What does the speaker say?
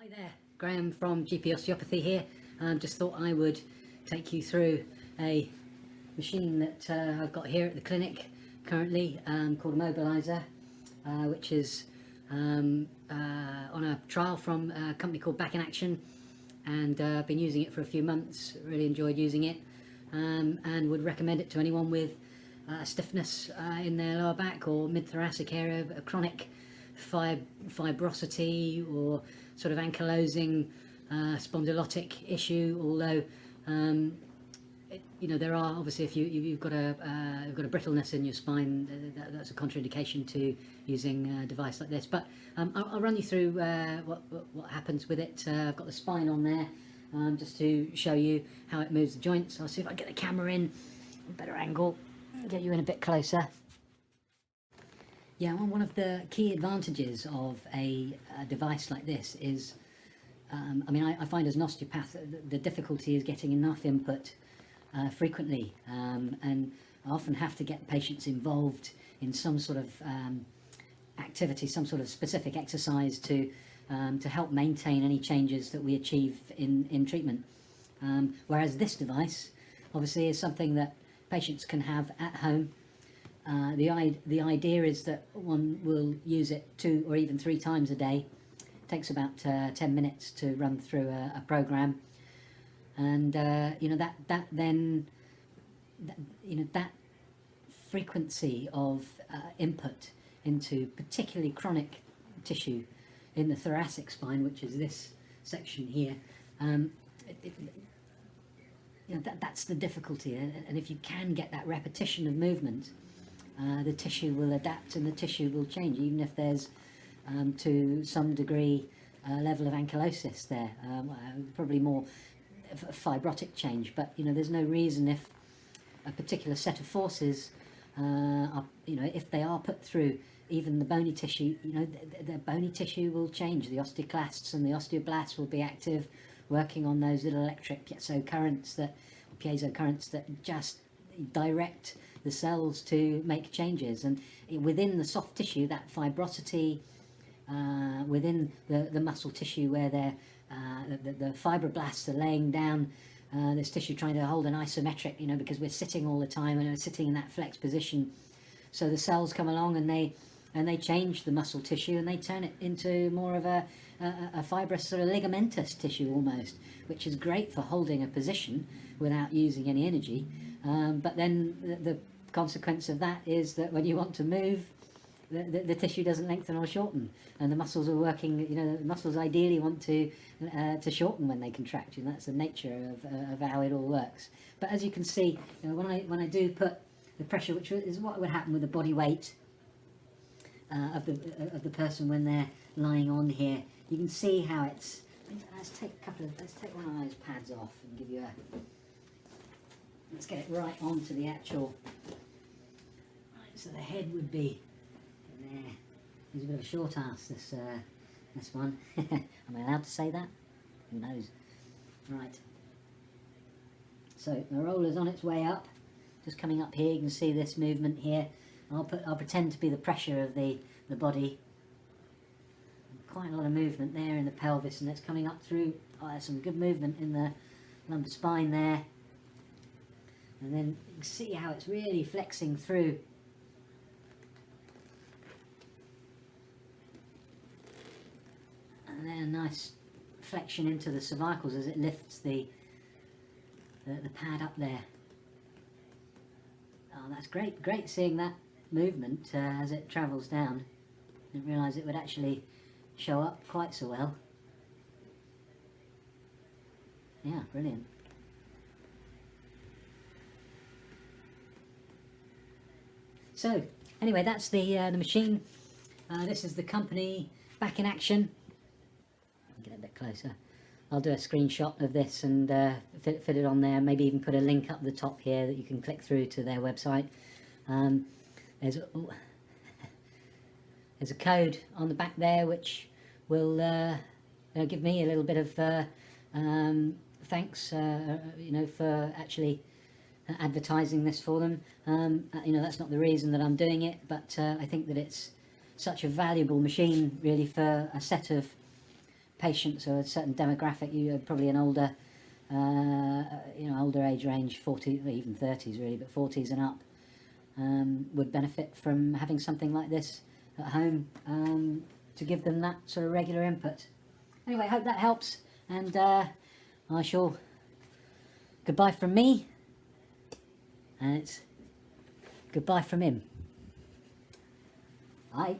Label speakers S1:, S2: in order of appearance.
S1: Hi there, Graeme from GP Osteopathy here. Just thought I would take you through a machine that I've got here at the clinic currently, called a Mobilizer, which is on a trial from a company called Back in Action, and I've been using it for a few months. Really enjoyed using it, and would recommend it to anyone with stiffness in their lower back or mid-thoracic area, a chronic fibrosity or sort of ankylosing spondylotic issue. Although you know, there are obviously, if you've got a brittleness in your spine, that's a contraindication to using a device like this. But I'll run you through what happens with it. I've got the spine on there just to show you how it moves the joints. I'll see if I get the camera in a better angle, get you in a bit closer. Yeah, one of the key advantages of a device like this is, I mean, I find as an osteopath the difficulty is getting enough input frequently, and I often have to get patients involved in some sort of activity, some sort of specific exercise to help maintain any changes that we achieve in treatment. Whereas this device obviously is something that patients can have at home. The idea is that one will use it 2 or even 3 times a day. It takes about 10 minutes to run through a program, and you know, that frequency of input into particularly chronic tissue in the thoracic spine, which is this section here, you know, that's the difficulty. And if you can get that repetition of movement, the tissue will adapt and the tissue will change, even if there's to some degree a level of ankylosis there, probably more fibrotic change. But you know, there's no reason, if a particular set of forces are, you know, if they are put through even the bony tissue, you know, the bony tissue will change. The osteoclasts and the osteoblasts will be active, working on those little electric piezo currents that just direct the cells to make changes. And within the soft tissue, that fibrosity, within the muscle tissue where the fibroblasts are laying down this tissue, trying to hold an isometric, you know, because we're sitting all the time and we're sitting in that flex position. So the cells come along and they change the muscle tissue and they turn it into more of a fibrous sort of ligamentous tissue almost, which is great for holding a position without using any energy. But then the consequence of that is that when you want to move, the tissue doesn't lengthen or shorten, and the muscles are working, you know, the muscles ideally want to shorten when they contract, and that's the nature of how it all works. But as you can see, you know, when I do put the pressure, which is what would happen with the body weight of the person when they're lying on here, you can see how it's. Let's take one of those pads off and give you a. Let's get it right onto the actual. Right, so the head would be there. He's a bit of a short ass, this one. Am I allowed to say that? Who knows? Right. So the roller's on its way up, just coming up here. You can see this movement here. I'll pretend to be the pressure of the body. Quite a lot of movement there in the pelvis, and it's coming up through. Oh, there's some good movement in the lumbar spine there. And then you can see how it's really flexing through. And then a nice flexion into the cervicals as it lifts the pad up there. Oh, that's great. Great seeing that movement as it travels down. Didn't realise it would actually show up quite so well. Yeah, brilliant. So anyway, that's the machine. This is the company Back in Action. Get a bit closer. I'll do a screenshot of this and fit it on there. Maybe even put a link up the top here that you can click through to their website. There's a code on the back there which will give me a little bit of thanks, you know, for actually advertising this for them. You know, that's not the reason that I'm doing it, but I think that it's such a valuable machine really for a set of patients or a certain demographic, you probably an older, older age range, 40, even 30s really, but 40s and up, would benefit from having something like this at home to give them that sort of regular input. Anyway, hope that helps, and I shall goodbye from me, and it's goodbye from him. Bye.